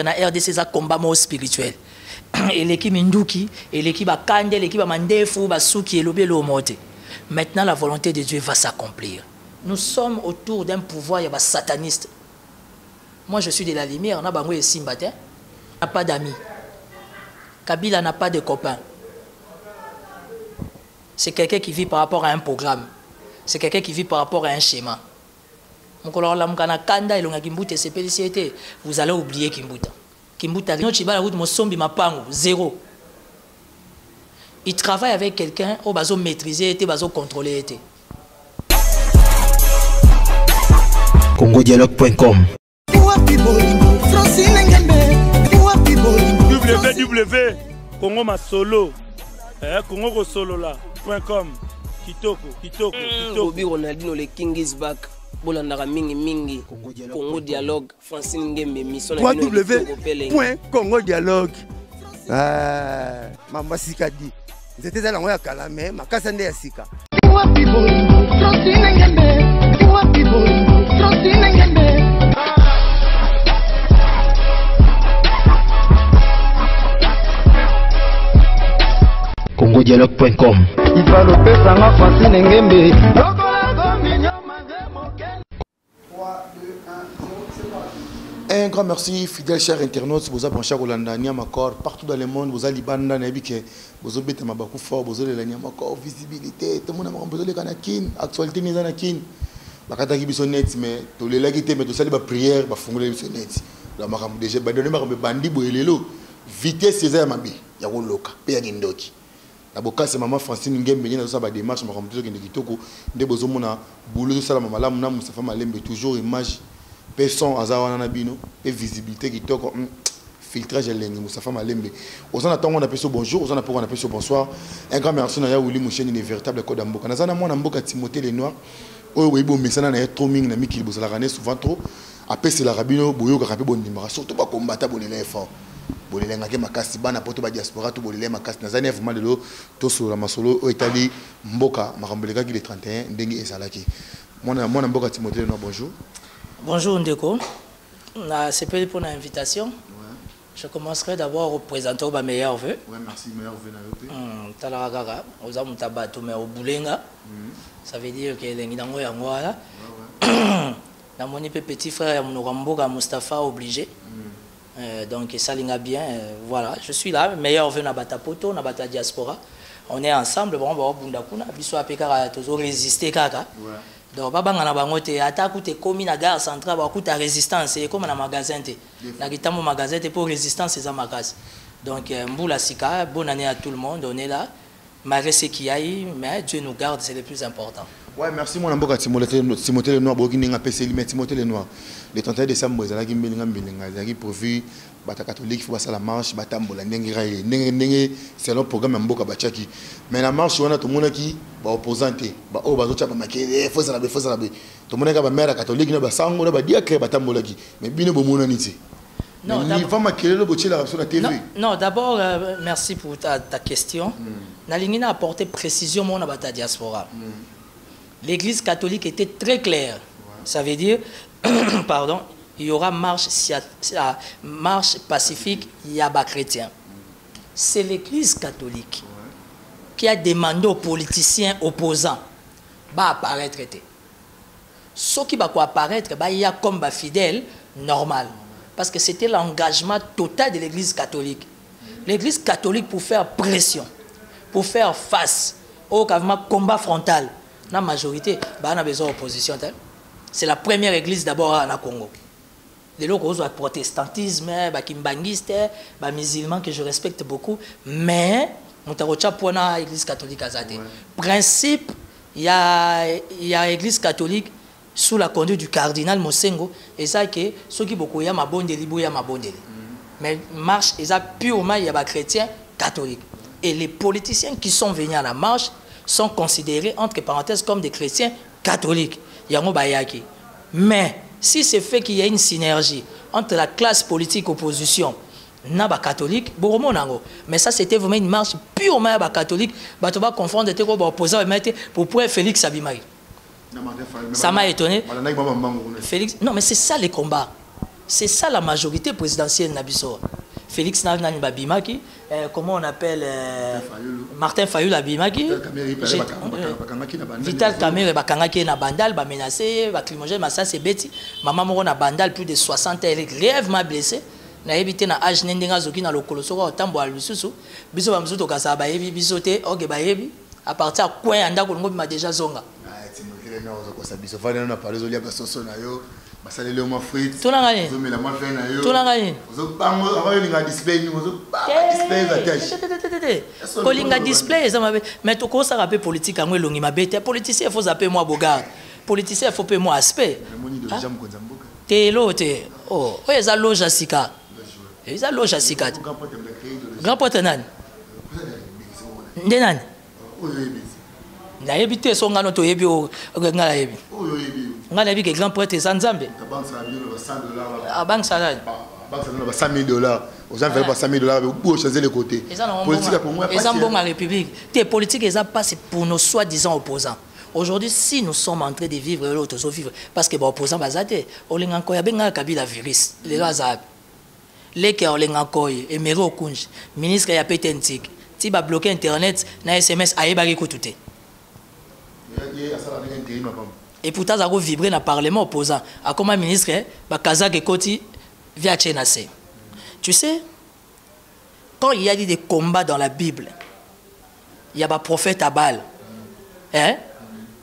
na RDC c'est un combat spirituel. Et l'équipe Minduki, et l'équipe Akande, l'équipe Mandefu, Basuki et Lobelo Mote. Maintenant, la volonté de Dieu va s'accomplir. Nous sommes autour d'un pouvoir sataniste. Moi, je suis de la lumière. On a Bango et Simbatin. On n'a pas d'amis. Kabila n'a pas de copains. C'est quelqu'un qui vit par rapport à un programme. C'est quelqu'un qui vit par rapport à un schéma. Vous allez oublier Kimbuta. Kimbuta, zéro. Il travaille avec quelqu'un qui va maîtriser, qui va contrôler. CongoDialogue.com www.congomasolo CongoSolola.com Kitoko Bobby Ronaldinho le King is back. Bolandaka mingi Congo Dialogue Francine Ngembe mission www.congodialogue Mama Sikadi c'était ça la kala mais makasa nde ya sika CongoDialogue.com Francine Ngembe. Un grand merci, fidèles chers internautes, vous avez branché à Rolanda, Niamakor, partout dans le monde, vous avez Libanda, Nabike, vous avez bêté Mabakou fort, vous avez la Niamakor, visibilité, tout le monde a besoin de Kanakin, actualité mise en Akin. Bakataki bisonnet, mais tous les lagités, mais tout ça, les prières, bah fongolé bisonnet. La maram déjà, bah donner maram bandi boelelo, vitesse c'est mabi, yako loka, peya gindoki. La boka c'est maman Francine Ngembe, il y a ça bah démarche, maram toujours qui n'est kitoko, des besoins mona, boulot tout ça la maman là, mona Moustapha Malembe toujours image. Personne azawana nabino et visibilité qui toque filtrage lengi Moustapha Malembe. Aux en attendant on appelle ce bonjour, aux en appelle on appelle ce bonsoir. Un grand merci à Willy Mouchen, une véritable code d'amboka. Nazana moi n'amboka Timothée les noirs. Oh oui bon mais ça n'a trop ming na miki bosa la rané souvent trop. Après c'est la rabino boyo kapé bon nimara surtout pas combattre bolé fort. Bolé ngake makasi bana poto ba diaspora to bolé makasi nazana vraiment de l'eau to sur la masolo au Italie mboka makamboleka qui le 31 ndengi esalaki. Moi n'amboka Timothée les noirs bonjour. Bonjour Ndeko, c'est pour l'invitation. Ouais. Je commencerai d'abord à présenter mes meilleurs vœux. Oui, merci, meilleurs vœux. Talaragaga, aux hommes tabato, mais au boulenga. Ça veut dire que les Nidango Yango là. Dans mon petit frère, mon Moustapha obligé. Donc ça linga bien. Voilà, je suis là, meilleurs vœux Nabata Poto, Nabata Diaspora. On est ensemble, bon, on va résister kaka. Donc, baba ngana bangote attaque te commis na gare centrale ba kuta résistance et comme na magasin te na kitamo magasin te pour résistance c'est ma case. Donc mboula sika, bonne année à tout le monde, on est là. Malgré ce qu'il y a eu, mais Dieu nous garde, c'est le plus important. Ouais, merci mon amboka Timothée le noir boki ninga PC mais Timothée le noir. Le 31 décembre ezalaki mbelinga ezalaki prévu bata catholique faut passer la marche batambola ndenge c'est le programme mboka bachaki. Mais la marche on a tout monde qui ba opposante ba o bazo chapa makele faut ça la tout monde ka ba mère catholique na ba sango na ba diacre batambola ki mais bino bomona niti. Non, d'abord, merci pour ta question. Nalingi a apporté précision mon abata diaspora. L'Église catholique était très claire. Ouais. Ça veut dire, pardon, il y aura marche pacifique yaba chrétien. C'est l'Église catholique qui a demandé aux politiciens opposants d'apparaître. Ceux qui vont apparaître, il y a comme fidèle normal. Parce que c'était l'engagement total de l'Église catholique. L'Église catholique pour faire pression, pour faire face au combat frontal. La majorité, on a besoin d'opposition. C'est la première église d'abord en Congo. Les locaux ont le protestantisme, les kimbangistes, les musulmans que je respecte beaucoup. Mais, on a l'église catholique. Principe, il y a l'église catholique sous la conduite du cardinal Mosengo. Et ça, que ceux qui beaucoup y a ma bonne délibérée. Mais marche, ils ont purement il y a des chrétiens catholiques. Et les politiciens qui sont venus à la marche sont considérés, entre parenthèses, comme des chrétiens catholiques. Mais, si c'est fait qu'il y a une synergie entre la classe politique opposition et les catholiques, mais ça c'était vraiment une marche purement catholique, on va confondre les opposants pour pouvoir Félix Abimari. Ça m'a étonné. Félix, non, mais c'est ça les combats. C'est ça la majorité présidentielle Nabiso. Félix Nani Babimaki, comment on appelle Martin Fayoul Babimaki, Vital Kamere Bakangaki na Bandal, ba menacé, ba climogène, ça c'est bêti. Maman moro na Bandal plus de 60 ans, elle est grièvement blessée. Na évité na âge nendenga zoki na lokolo soko otambo alususu. Biso ba mzuto kasa ba yebi bisote, oge ba yebi. À partir à quoi anda ko ngobi ma déjà zonga. Non, on va na parler de la soso na yo. Basale le mo frites. Tout ngani. Zo mela mo fe na yo. Tout ngani. Zo bango avant linga display ni zo display za cash. Ko linga display ça mais to ko ça rappel politique ngwe longi mabete. Politicien faut zapper moi boga. Politicien faut payer moi aspect. Te lote. Oh, oye za loge asika. Eza loge asika. Grand porte nan. Ndenan. Na évité son ngano to yebi o ngala yebi. Ngala yebi ke grand prêtre Zanzambe. Ah banque salade. Banque salade ba 100 000 $. Aux gens veulent pas 100 000 $ pour changer les côtés. Politique pour moi. Les ambons en République. Tes politiques eza passe pour nos soi-disant opposants. Aujourd'hui si nous sommes en train de vivre l'autre vivre parce que ba opposants bazate, olinga ko ya benga kabila virus. Les lazab. Les qui olinga ko et mero kunj. Ministre ya petentik. Ti ba bloquer internet na SMS ayebaki ko tuté. Et pourtant, ça a vibré dans le Parlement opposant. À comme un ministre, Kazak et Koti via Tchénassé. Tu sais, quand il y a des combats dans la Bible, il y a un prophète Abal. Hein?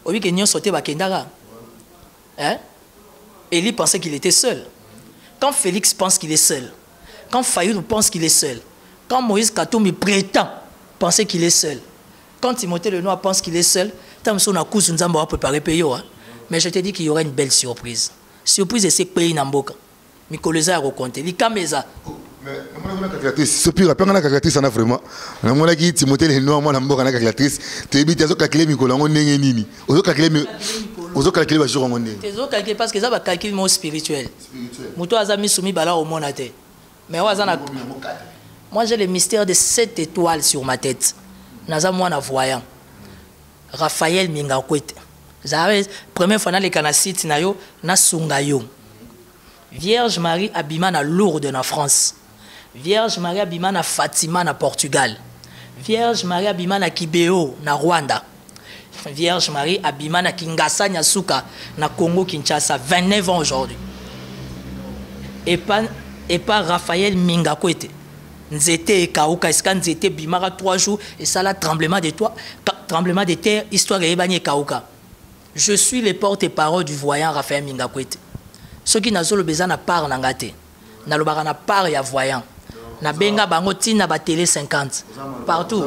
Oui, que nous sauté Bakendara. Hein? Élie pensait qu'il était seul. Quand Félix pense qu'il est seul, quand Fayoul pense qu'il est seul, quand Moïse Katoumi prétend penser qu'il est seul, quand Timothée Lenoir pense qu'il est seul, mais je te dis qu'il y aura une belle surprise. Surprise, c'est que pays n'amboka. Mikoleza a raconté. Likameza. Mais ce pire, après on a calculatrice, on a vraiment. On a dit Timothée Lenoir, moi n'amboka na calculatrice. Tu es bien, tu as calculé Mikola, on n'est nini. On a calculé, on a calculé le jour on est. Tu as calculé parce que ça va calculer mon spirituel. Mouto azami soumi bala au monate. Mais moi j'ai le mystère de 7 étoiles sur ma tête. Naza moi na voyant. Raphaël Mingakwete. Première fois dans les canasites nayo na sungayo. Vierge Marie Abima na Lourdes en France. Vierge Marie Abima na Fatima na Portugal. Vierge Marie Abima na Kibeo na Rwanda. Vierge Marie Abima na Kinshasa Nyasuka na Congo Kinshasa 29 ans aujourd'hui. Et pas Raphaël Mingakwete. Nzete et Kauka, est-ce que Nzete bimara 3 jours et ça là tremblement de terre, histoire de Ebani et Kauka. Je suis le porte-parole du voyant Raphaël Mingakwete. Ceux qui n'ont pas besoin de part n'angate, n'a le barana part ya voyant, n'a benga bango tina ba télé 50 partout.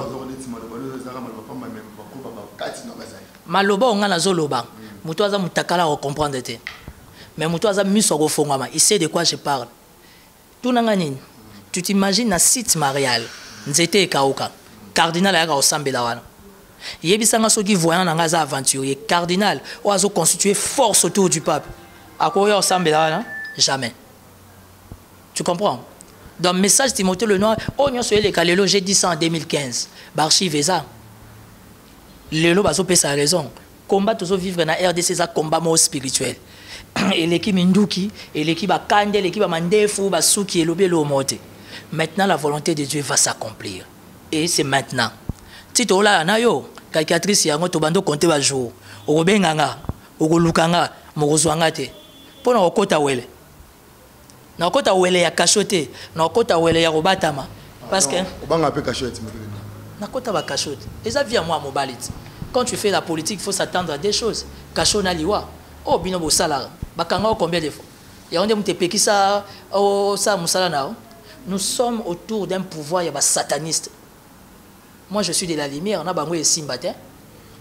Maloba onga na zoloba, muto aza mutakala ko comprendre te. Mais muto aza miso ko fongama, il sait de quoi je parle. Tout nangani. Tu t'imagines un site marial, Nzete et Kauka, cardinal à Osambela wana. Yebisanga soki voyant na ngaza aventurier, cardinal, ou azo constituer force autour du pape. À quoi Osambela wana? Jamais. Tu comprends? Dans le message Timothée Lenoir, oh nyo soye le kalelo, j'ai dit ça en 2015. Barchive ça. Lelo bazo pe sa raison. Combat toujours vivre na RDC ça combat mo spirituel. Et l'équipe Minduki, et l'équipe Akande, l'équipe Mandefu, Basuki et Lobelo Mote. Maintenant, la volonté de Dieu va s'accomplir. Et c'est maintenant. Tito la nayo, calculatrice yango to bando compter ba jour. Obenganga, ogolukanga, mogozwanga te. Pona okota wele. Na okota wele ya kachote, na okota wele ya robatama. Parce que obanga pe cachote. Na kota ba cachote. Et ça vient moi mobalite. Quand tu fais la politique, il faut s'attendre à des choses. Cachona liwa. Oh bino bo salara. Bakanga combien de fois? Ya onde mutepeki ça oh ça musala nao. Nous sommes autour d'un pouvoir sataniste. Moi, je suis de la lumière. On a bango et simbatin.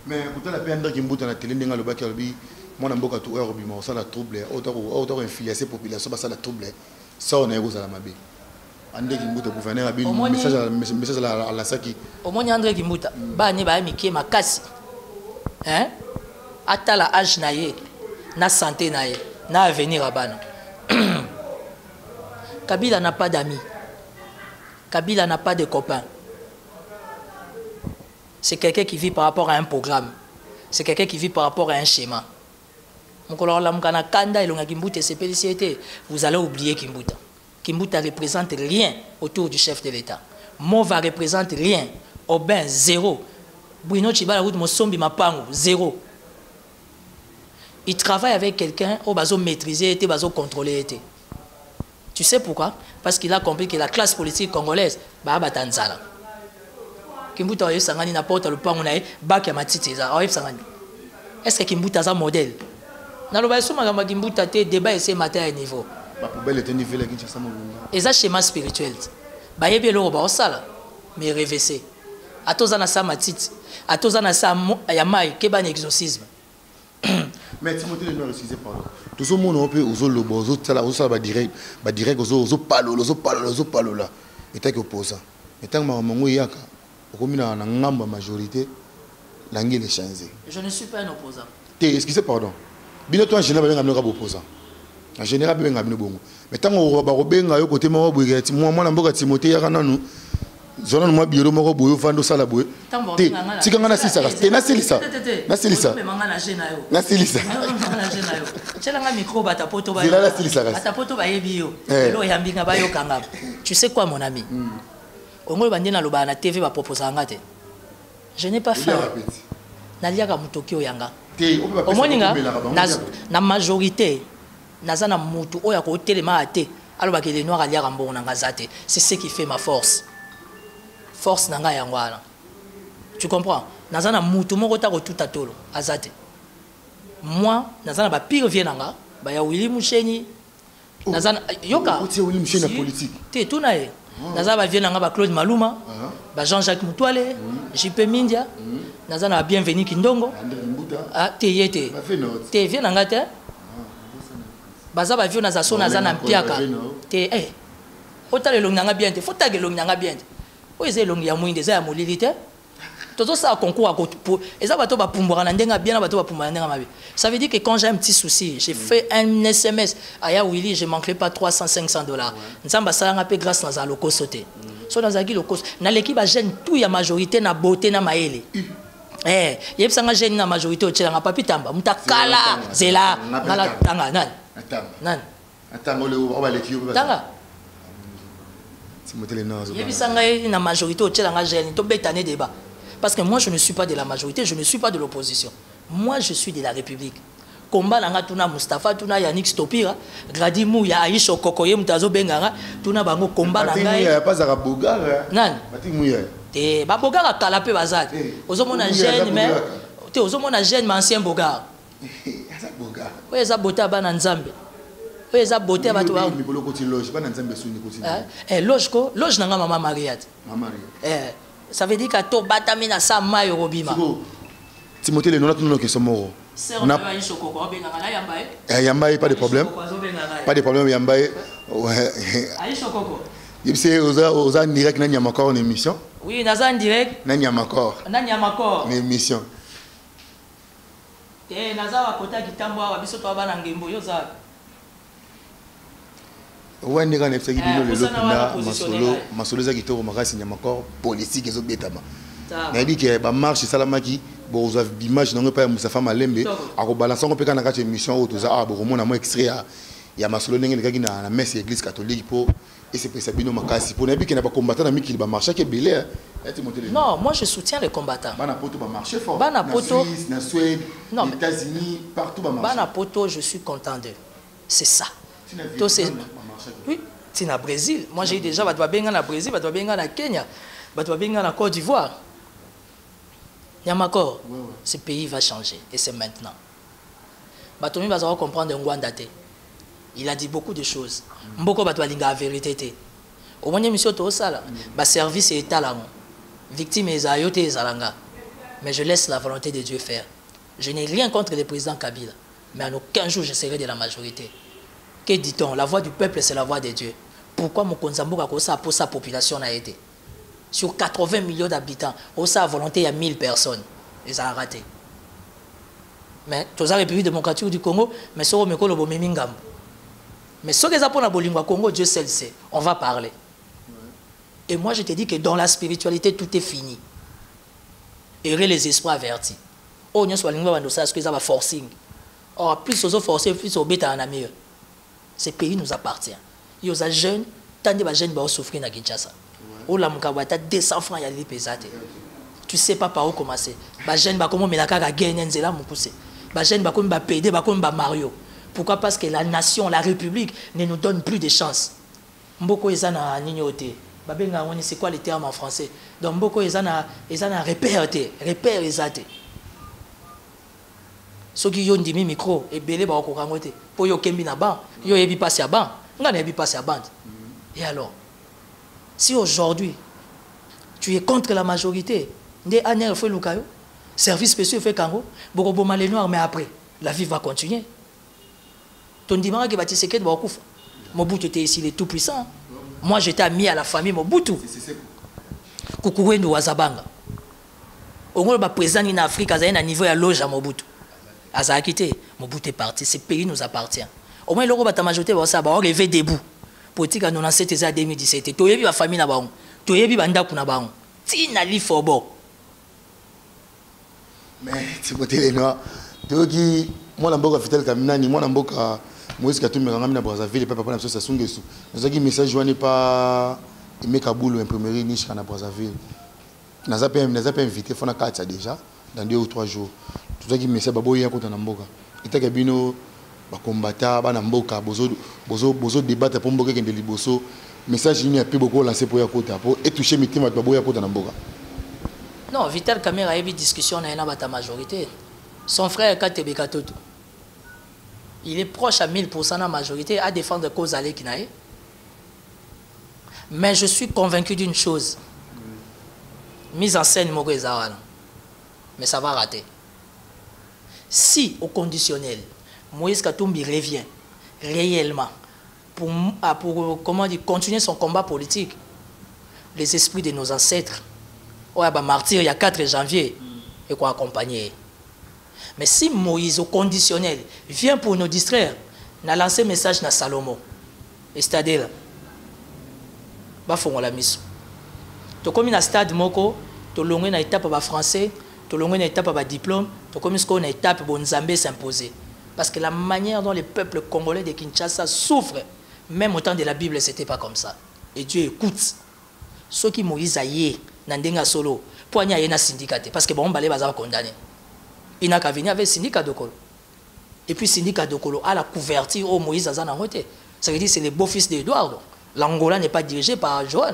Mais quand la peine qui m'boute dans la télé, on a le bac qui moi, on a beaucoup de troubles. On a la trouble. Autant influencer la population, ça la trouble. Ça, on est aux alamabé. André Kimbuta, gouverneur, a un message à la Saki. Au moins, André Kimbuta, Bani Bahamiki, ma casse. Hein? Atala âge naïe, na santé naïe, na avenir à Bana. Kabila n'a pas d'amis. Kabila n'a pas de copains. C'est quelqu'un qui vit par rapport à un programme. C'est quelqu'un qui vit par rapport à un schéma. vous allez oublier Kimbuta. Kimbuta représente rien autour du chef de l'État. Mova représente rien. Aubin, zéro. Bruno Chibala, Mosombi, Mapango, zéro. Il travaille avec quelqu'un au baso maîtrisé, au baso contrôlé. Tu sais pourquoi? Parce qu'il a compris que la classe politique congolaise, bah batanzala. Kimbuta oyo sangani na porte le pango nae bak ya matiti za oyo sangani. Est-ce que Kimbuta za modèle? Na lo ba soma ngamba Kimbuta te débat ese matin à niveau. Ba poubelle était niveau la Kinshasa Molunga. Et ça schéma spirituel. Ba yebi lo ba osala mais révessé. Atoza na sa matiti, atoza na sa ya mai ke ba exorcisme. Mais Timothée le noir excusez pardon. Tout ce monde on peut ozo lobo, ozo tala, ozo ba direct, ozo palo là. Et tant que opposant. Et tant que mamango yaka, comme na ngamba majorité, l'angle est changé. Je ne suis pas un opposant. Excusez pardon. Bino toi en général ba ngamba opposant. En général ba ngamba bongo. Mais tant que ba robenga yo côté mo boye moi na mboka Timothée yaka nanu. Zona moi bureau moko boyo vando sala boye. Tika ngana sisa ka. Na silisa. Na silisa. Na silisa. Chelanga micro bata poto ba. Zila na silisa ka. Bata poto ba yebi yo. Lo yambinga ba yo kanga. Tu sais quoi mon ami? Ongolo bandi na loba na TV ba proposer ngate. Je n'ai pas fait. Naliaka mutoki oyanga. Omoninga na majorité nazana mutu oya ko telema ate. Alors que les noirs aliaka mbongo na ngazate. C'est ce qui fait ma force. Force nanga yangwana. Tu comprends? Nazana mutu moko ta ko tout atolo azate. Moi nazana ba pire vie nanga ba ya Willy Musheni. Nazana yoka. Otie Willy Musheni na politique. Te tuna ye. Nazana ba vie nanga ba Claude Maluma, ba Jean-Jacques Mutwale, JP Mindia. Nazana ba Bienvenu Kindongo. Ah te yete. Te vie nanga te. Baza ba vie na zaso nazana mpiaka. Te otale long nanga bien te. Faut tagé long nanga bien. Oui, c'est long ya mwinde za ya molilité. Toto ça concours pour et ça bato ba pumbora na ndenga bien na bato ba pumbora ndenga mabe. Ça veut dire que quand j'ai un petit souci, j'ai fait un SMS aya Willy, je manquerai pas 300-500 $. Nzamba salanga pe grâce na za loko sauté. So dans zaki loko na l'équipe ba jeune tout ya majorité na beauté na maele. Yeb sanga jeune na majorité o tshela nga papi tamba mutakala zela ngala tanga nan. Nan. Attends le on va l'équipe. Tanga. La majorité au débat. Parce que moi je ne suis pas de la majorité, je ne suis pas de l'opposition. Moi je suis de la République. Combat nanga tuna Mustafa tuna Yannick Stopira, Gradi Mouya Aisho Kokoye Mutazo Bengara, tuna bango combat nanga. Il pas à Bogar. Nan. Te ba Bogar kala pe bazat. Ozomona jeune mais te ozomona jeune mais ancien Bogar. Ça Bogar. Ouais ça bota bana Nzambe. Oui, ça beauté va toi. Loge ko, loge nanga maman Mariette. Maman Mariette. Ça veut dire que to batamina sa mayo robima. Timothée le nom là tout le que somoro. On a Yambaye pas de problème. Pas de problème Yambaye. Ouais. Aïcho Koko. Il sait aux en direct na Nyamakor en émission. Oui, naza en direct. Na Nyamakor. Na Nyamakor. En émission. Naza wa kota kitambo wa biso to bana ngembo yo za. Ouais, on est le masolo za kitoko makasi Nyamakor politique ezo betama. Na dit que ba marche salamaki bo za image non pas Moustapha Malembe ako balancer on peut kana kati émission auto za bo mona mo extrait ya masolo ndenge ngaki na messe église catholique pour et c'est Sabino makasi pour nabi que na ba combattant na miki ba marcher que belé. Non, moi je soutiens les combattants. Bana poto ba marcher fort. Bana poto na Suède, aux États-Unis, partout ba marcher. Bana poto, je suis content d'eux. C'est ça. Oui, c'est au Brésil. Moi j'ai déjà Batwabenga na Brésil, Batwabenga na Kenya, Batwabenga na Côte d'Ivoire. Nyamakor, ce pays va changer et c'est maintenant. Batomi va comprendre Ngwanda te. Il a dit beaucoup de choses. Mboko Batwalinga la vérité. Au moins monsieur Tosala, ba service et état là. Victime et ayote et zalanga. Mais je laisse la volonté de Dieu faire. Je n'ai rien contre le président Kabila, mais en aucun jour je serai de la majorité. Que dit-on? La voix du peuple, c'est la voix de Dieu. Pourquoi Mokonzambo a ça pour sa population a été? Sur 80 millions d'habitants, au sa volonté, il y a 1000 personnes. Et ça a raté. Mais, toute la République démocratique du Congo, mais ça, mais ce que ça pour la Bolingua Congo, Dieu seul sait. On va parler. Et moi, je te dis que dans la spiritualité, tout est fini. Errer les esprits avertis. Oh, nous sommes ce que ça va forcing. Or, plus aux forcés, plus aux bêta en Amérique. Ce pays nous appartient. Il y a des jeunes, tant de jeunes qui souffrir à Kinshasa. Ou la Mukawata, 200 francs, il y a des pesades. Tu ne sais pas par où commencer. Les jeunes, comment ils ont gagné, les jeunes, comment ils ont payé, comment Mario. Pourquoi? Parce que la nation, la République ne nous donne plus de chance. Mboko ils ont un ignoté. C'est quoi le terme en français? Donc Mboko ils ont un repère. Repère ils ont. Ceux qui ont dit micro et belé ba ko kangote. Pour yo kembi na ban, yo yebi passer à ban. Nga yebi passer à bande. Et alors, si aujourd'hui tu es contre la majorité, ndé aner fait lukayo, service spécial fait kango, boko boma les noirs mais après la vie va continuer. Ton dimanche qui va tisser ba kufa. Mobutu était ici, il est tout puissant. Moi j'étais ami à la famille Mobutu. Kukuwendo wazabanga. Au moins le président en Afrique a un niveau à loge à Mobutu. Aza quitté, Mobutu est parti, ce pays nous appartient. Au moins, l'Europe a majorité, ça va rêver debout. Politique en 97 et 2017. Tu as vu la famille là-bas, tu as vu la bande là-bas. Tu n'as pas fait. Mais tu vois, les noirs, tu vois qui, moi, je suis Fidel Kaminani, moi, je suis Moïse Katumbi, je suis Brazzaville, et papa, je suis Sungesu. Je sais que le message n'est pas aimé Kaboul, imprimerie, niche, à Brazzaville. Je n'ai pas invité, il faut que déjà, dans 2 ou 3 jours. Tout ça qui me sait baboy ya kota na mboka ita ke bino ba combattant ba na mboka bozo débattre pour mboka kende liboso message ni a peu beaucoup lancé pour ya kota pour et toucher mitima baboy ya kota na mboka. Non, Vital Kamerhe a eu une discussion na ta majorité. Son frère Katebe Katoto. Il est proche à 1000% de la majorité à défendre la cause Alé Kinae. Mais je suis convaincu d'une chose. Mise en scène Moko Ezawana. Mais ça va rater. Si, au conditionnel, Moïse Katumbi revient réellement pour comment dire, continuer son combat politique, les esprits de nos ancêtres, martyr il y a 4 janvier, et quoi accompagner. Mais si Moïse, au conditionnel, vient pour nous distraire, on a lancé un message à Salomon. Et c'est-à-dire, il faut la mission. Tu comme un stade moko, tu as une étape français, tu as une étape à diplôme, tu as une étape pour Nzambé s'imposer. Parce que la manière dont le peuple congolais de Kinshasa souffre, même au temps de la Bible, ce n'était pas comme ça. Et Dieu écoute. Ceux qui Moïse a yé, Nandenga solo, pour n'y aller dans syndicat. Parce que bon, balé va condamné. Il n'a qu'à venir avec le syndicat de Kolo. Et puis le syndicat de Kolo a la couverture au Moïse Azana Roté. Ça veut dire que c'est le beau-fils d'Edouard. L'Angola n'est pas dirigé par Johan.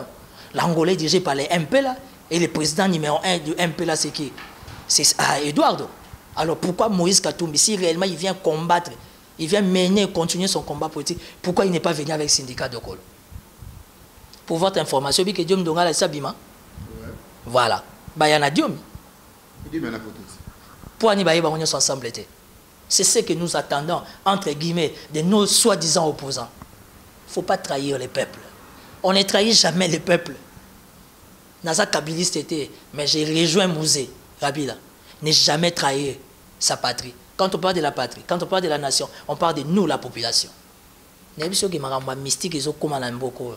L'Angola est dirigé par les MPLA. Et le président numéro 1 du MPLA, c'est qui? C'est Eduardo. Alors pourquoi Moïse Katumbi, si réellement il vient combattre, il vient mener, continuer son combat politique, pourquoi il n'est pas venu avec le syndicat de Kolo? Pour votre information, que Dieu me donne la Sabima. Voilà. Il y en a Dieu. Pour nous ensemble. C'est ce que nous attendons, entre guillemets, de nos soi-disant opposants. Il ne faut pas trahir les peuples. On ne trahit jamais les peuples. Naza Kabiliste était, mais j'ai rejoint Mouzé, Rabila. Ne jamais trahir sa patrie. Quand on parle de la patrie, quand on parle de la nation, on parle de nous, la population. Il y a des choses qui sont mystiques, ils sont comme un beaucoup.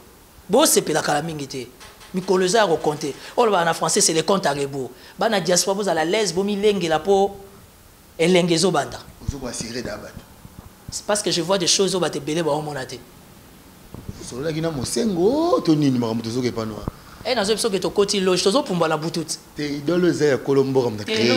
Bon, c'est pour la calamité. Mikoloza a raconté. Oh, en français, c'est les comptes à rebours. Dans la diaspora, vous avez la laisse, vous avez la peau et l'engezo banda. C'est parce que je vois des choses où vous avez belé au monaté. Sur la Guinée, mon sengo, Tony, ne m'a pas pas noir. Et dans ce que tu côté loge, tu as pour la boutoute. T'es idole à Colombo, comme créé.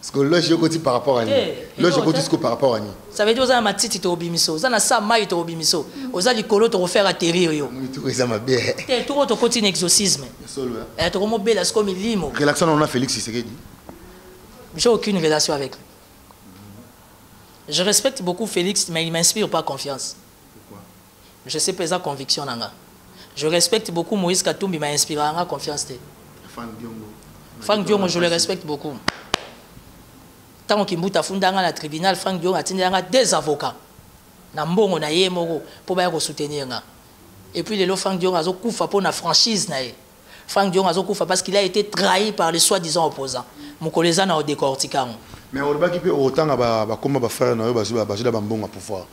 Parce que loge, je côté par rapport à nous. Loge, je côté par rapport à nous. Ça veut dire que ma petite au bimiso, ça n'a pas maille au bimiso. Aux alicolo, tu refaire atterrir. Tu es ma belle. Tu es tout au côté exorcisme. Tu es trop belle, c'est comme il limo. Relaxant, on a Félix Tshisekedi. J'ai aucune relation avec lui. Je respecte beaucoup Félix, mais il ne m'inspire pas confiance. Pourquoi? Je sais pas sa conviction. Je respecte beaucoup Moïse Katumbi, il m'a inspiré en confiance. Franck Diongo, je le respecte beaucoup. Tant qu'il m'a fait dans le tribunal, Franck Diongo a tenu 2 avocats. Nambongo na ye moko pour ba soutenir. Et puis le Franck Diongo a kufa pour la franchise na. Franck Diongo a kufa parce qu'il a été trahi par les soi-disant opposants. Mon collègue a décortiqué. Mais on va qui autant comme ba frère na yo ba mbongo à pouvoir.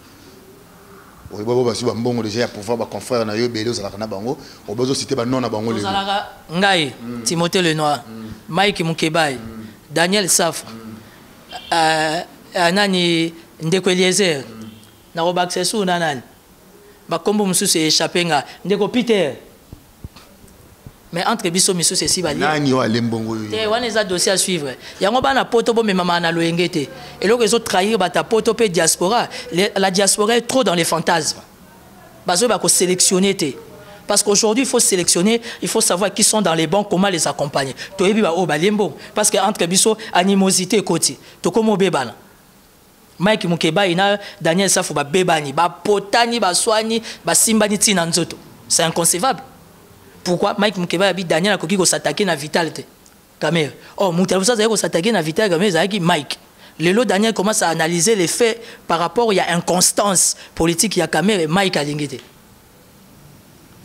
On va ba mbongo déjà pouvoir ba confrère na yo belo za kana bango, on va citer ba non na bango le. Ngai Timothée Lenoir, Mike Mukebai, Daniel Safra. Nani ndeko Eliezer na robakse su nanani ba kombo mususu échappé nga ndeko Peter mais entre biso miso c'est si bali nani wa lembongo yo te wana eza dossier à suivre yango bana poto bo mema na loyenge te et loko ezo trahir bata poto pe diaspora la diaspora est trop dans les fantasmes bazo ba ko sélectionner te parce qu'aujourd'hui il faut sélectionner il faut savoir qui sont dans les bancs comment les accompagner to yebi ba o ba lembo parce que entre biso animosité koti to komo bebana Mike Mukeba ina Daniel Safo ba bebani ba potani ba soigni ba simbani tina nzoto c'est inconcevable. Pourquoi Mike Mukeba habite Daniel a koki ko s'attaquer na vitalité caméra oh muta ça ko s'attaquer na vitalité caméra avec Mike lelo Daniel commence à analyser les faits par rapport il y a inconstance politique il y a caméra et Mike alingité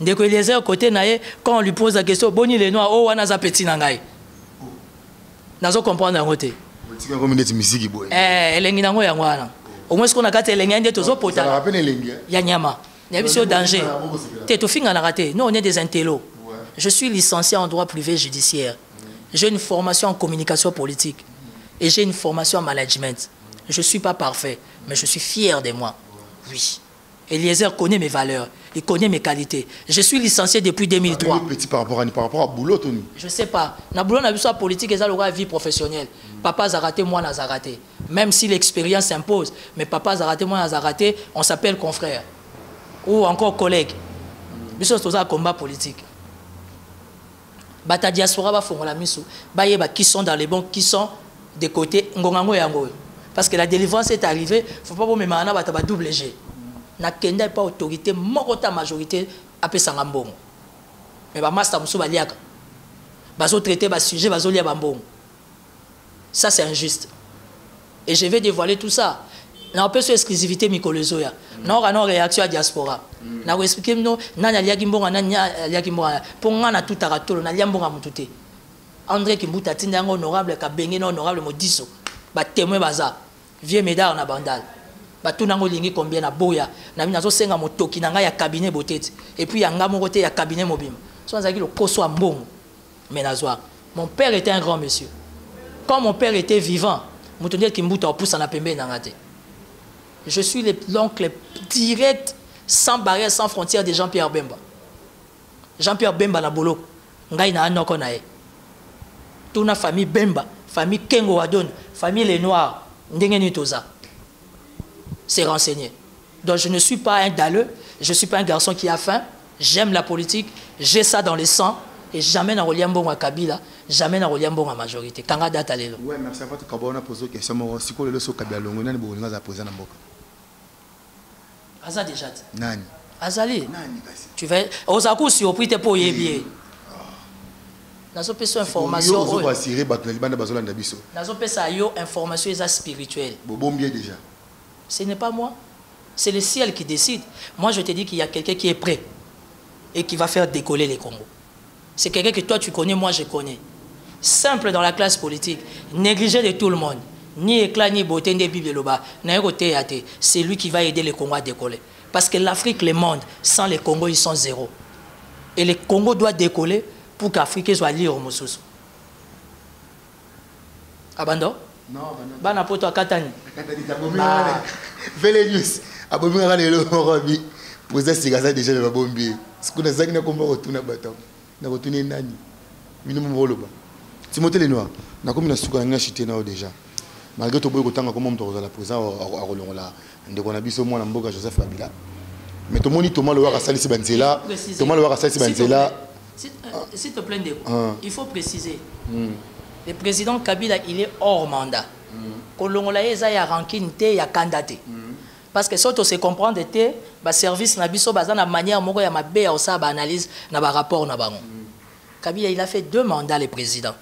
ndeko Eliezer côté naé quand on lui pose la question boni les noirs oh wana za petit na ngai nazo comprendre en côté tika comme ndeti misiki boy elengi nango yango wana au moins ce qu'on a kate elengi ande tozo pota ça rappelle elengi ya nyama ya biso danger te to finga na raté nous on est des intellos. Je suis licencié en droit privé judiciaire. J'ai une formation en communication politique et j'ai une formation en management. Je ne suis pas parfait, mais je suis fier de moi. Oui. Eliezer connaît mes valeurs, il connaît mes qualités. Je suis licencié depuis 2003. Petit par rapport à boulot, Tony. Je ne sais pas. Na boulot na biso politique et ça la vie professionnelle. Papa a raté, moi n'a raté. Même si l'expérience s'impose, mais papa a raté, moi n'a raté, on s'appelle confrère ou encore collègue. Biso c'est un combat politique. Bata diaspora ba fongola miso ba yeba qui sont dans les bons qui sont des côtés ngongango yango parce que la délivrance est arrivée faut pas même ana bata ba double G na kenda pas autorité mokota majorité apesanga mbongo mais ba master muso ba liaka bazo traiter ba sujet bazo lia ba mbongo ça c'est injuste et je vais dévoiler tout ça na peu sur exclusivité mikolezoya na ora réaction à diaspora na ko expliquer no nani aliaki mbonga nani aliaki mbonga pour ngana tout aratolo na liambonga mututé André Kimbuta tinda yango honorable kabenge na honorable modiso ba témoin baza vieux médard na bandal ba tunango lingi combien na boya na mina zo senga motoki na nga ya cabinet botete et puis yanga moko te ya cabinet mobima so nzaki le koso mbongo mais nazwa mon père était un grand monsieur quand mon père était vivant mutondel Kimbuta opoussa na pembe na ngate. Je suis l'oncle direct, sans barrière, sans frontière de Jean-Pierre Bemba. Jean-Pierre Bemba na bolo, ngai na anoko na e. Toute la famille Bemba, famille Kengo Wadon, famille Les Noirs, ndenge ni toza. C'est renseigné. Donc je ne suis pas un dalleux, je ne suis pas un garçon qui a faim, j'aime la politique, j'ai ça dans le sang, et jamais na reliambo à Kabila, jamais na reliambo à majorité. Kanga data lelo. Ouais, merci à vous. Quand on a posé une question, si on a posé Kabila longo, nani bo nga za poser na mboka. Aza déjà. Nani? Azali. Nani kasi? Tu vas ozaku si au prix te po yebier. Nazo pesa information. Yo zo assurer ba na libanda bazolanda biso. Nazo pesa yo information eza spirituelle. Bobombier déjà. Ce n'est pas moi. C'est le ciel qui décide. Moi je te dis qu'il y a quelqu'un qui est prêt et qui va faire décoller les Congos. C'est quelqu'un que toi tu connais, moi je connais. Simple dans la classe politique, négligé de tout le monde. Ni éclat, ni beauté, ni Bible Loba. C'est lui qui va aider les Congos à décoller. Parce que l'Afrique, le monde, sans les Congos, ils sont zéro. Et les Congos doivent décoller pour qu'Afrique soit libre au Moussous. Abandon? Non, Bana poto akatani. Velenius. Abomira lelo robi. Poser sigasa déjà le bombier. Ce qu'on a zaki na komba retourna batam. Na retourner nani. Minimum voloba. Timothée les noirs. Na comme na suka na chité na déjà. Malgré tout boy kotanga comme on la présent à rolongola. Ndeko na biso mwana mboka Joseph Kabila. Mais tout moni Thomas le waka salisi banzela. Thomas le waka salisi banzela. S'il te plaît, il faut préciser. Le président Kabila, il est hors mandat. Kolongola eza ya ranking te ya candidat. Parce que surtout se comprendre te ba service na biso baza na manière moko ya mabe ya osa ba analyse na ba rapport na bango. Kabila il a fait 2 mandats le président.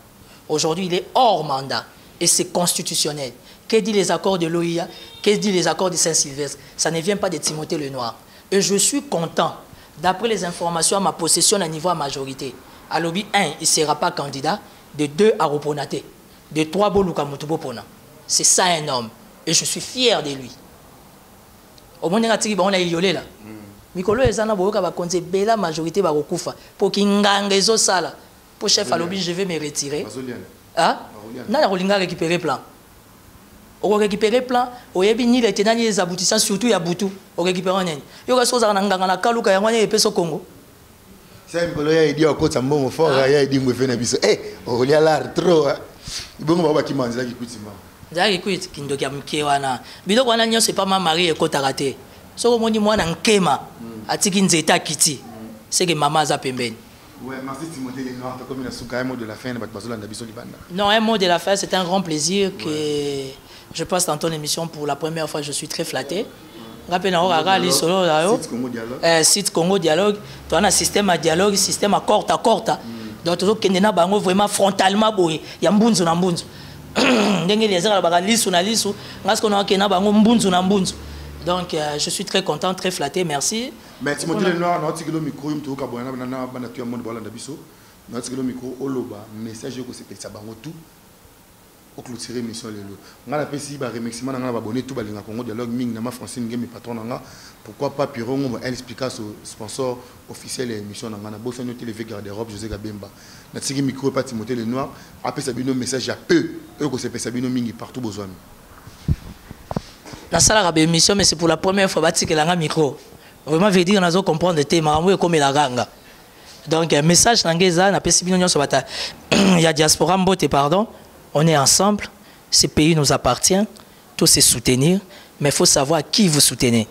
Aujourd'hui, il est hors mandat et c'est constitutionnel. Que dit les accords de l'OIA? Que dit les accords de Saint-Sylvestre? Ça ne vient pas de Timothée Lenoir. Et je suis content, d'après les informations à ma possession à niveau à majorité. À l'objet 1, il ne sera pas candidat. De 2 à Roponate. De 3 Boluka Mutubopona. C'est ça un homme. Et je suis fier de lui. Au moment où on a iolé là. Mikolo ezana boyoka ba konze bela majorité ba kokufa pour kingangezo sala. Pour chef à l'objet je vais me retirer. Ah? Na rolinga récupérer plan. On récupère plan, on y a ni les tenants ni les aboutissants, surtout il y a Boutou. On récupère un ennemi. Il y a des choses à n'angana kaluka ya mwana epeso Congo. C'est un peu là, il dit au côté bon fort, il dit moi fais n'abiso. On y a l'art trop. Bon on va qui mange là qui coûte ça. Za qui coûte qui ndokia mkewana. Bido kwana nyo c'est pas ma mari e kota raté. So ko moni mwana nkema atiki nzeta kiti. C'est que maman za pembeni. Ouais, merci Timothée Lenoir, tu as comme un mot de la fin de Batbazola Ndabiso Libanda. Non, un mot de la fin, c'est un grand plaisir que je passe dans ton émission pour la première fois. Je suis très flatté. Rappelez-nous, site Congo Dialogue, tu as un système à dialogue, système à corte à corte. Donc, tu as vraiment frontalement, il y a un bunzu na bunzu. Donc, je suis très content, très flatté, merci. Mais Timothée Lenoir, notre micro, tu as micro, message que c'est ça, tout. Au clôturer l'émission, on a fait un remerciement à abonné tout le Congo Dialogue, Ming, Francine Game, patron, pourquoi pas Piron, un explication sponsor officiel de l'émission, on a besoin de télé garde-robe, José Gabemba. Notre micro, pas Timothée Lenoir, après ça, un message à eux, que c'est Sabino Mingi partout besoin. La salle de l'émission, mais c'est pour la première fois que j'ai un micro. Vraiment, je veux dire, on a comprendre le thème, comme la ganga. Donc, un message dans les ans, il y a diaspora Mbote, pardon. On est ensemble, ce pays nous appartient, tous se soutenir, mais il faut savoir qui vous soutenez.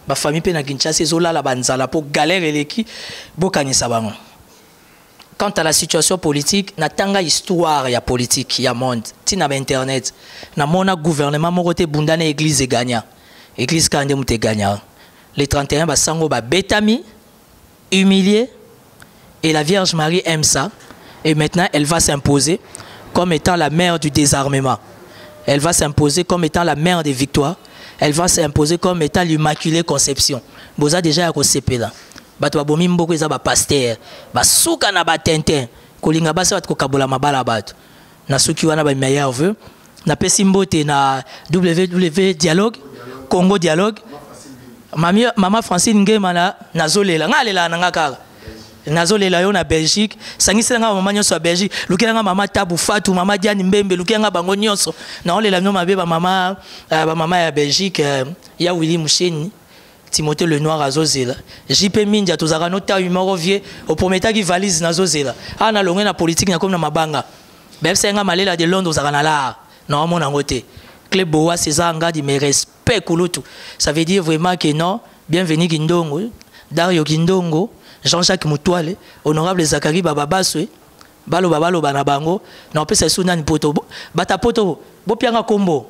Ma famille peut Kinshasa, Zola la banzala pour galère et l'équipe, bokani sabango. Quant à la situation politique, natanga histoire ya politique, ya monde, tina internet, na mona gouvernement morote bundana église gagnant. Église kande mute gagnant. Les 31 basango ba betami, humilié, et la Vierge Marie aime ça, et maintenant elle va s'imposer comme étant la mère du désarmement. Elle va s'imposer comme étant la mère des victoires. Elle va s'imposer comme étant l'Immaculée Conception. Vous avez déjà un là. Bato babomi mboko eza ba pasteur, ba suka na ba tintin, kolinga basa bat ko kabola mabala bato. Na suki wana ba meilleur vœu. Na pesi mbote na WW Dialogue, Congo Dialogue. Maman Francine Ngema na zolela ngalela na ngakaka. Nazolela yo na Belgique, sangisa nga maman nyonso à Belgique, lukela nga maman Tabu Fatou, maman Diane Mbembe, lukela nga bango nyonso. Na olela no mabe ba maman ya Belgique, ya Willy Moucheni, Timothée Lenoir azozela. JP Mindia tozaka no ta humoro vie, au prometa ki valise na zozela. Na longue na politique na comme na mabanga. Bebse nga malela de Londres ozaka na la. Na mona ngote. Club Boa César nga di me respect kulutu. Ça veut dire vraiment que non, bienvenue Kindongo, Dario Kindongo. Jean-Jacques Moutouale, honorable Zachary Bababaswe, Balo Banabango, n'a pas sa sounan poto, batapoto, bopianga combo.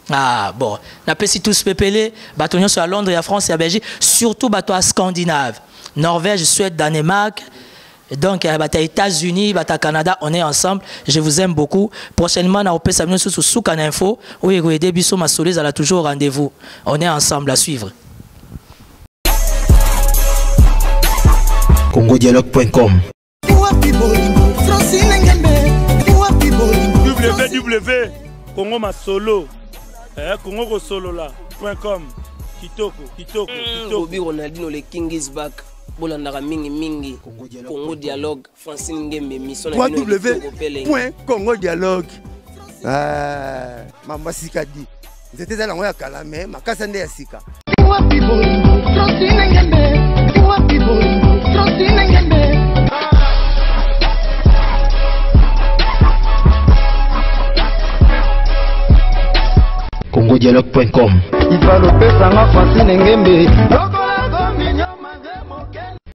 Ah bon, n'a pas si tous pépélé, batonions sur Londres et à France et à Belgique, surtout bateau à Scandinave, Norvège, Suède, Danemark, donc bata États-Unis, bata Canada, on est ensemble. Je vous aime beaucoup. Prochainement, on peut s'amener sur Soukan Info, où il y a des bisous, ma soleil, elle a toujours rendez-vous. On est ensemble à suivre. congodialogue.com www Congo Masolo Congo Solo là.com Kitoko Bobby Ronaldinho le King is back. Bolandaka mingi Congo Dialogue Francine Ngembe mission www.congodialogue Mama Sikadi c'était dans la kala mais makasa nde ya sika congodialogue.com Il va le faire, ça m'a fasciné.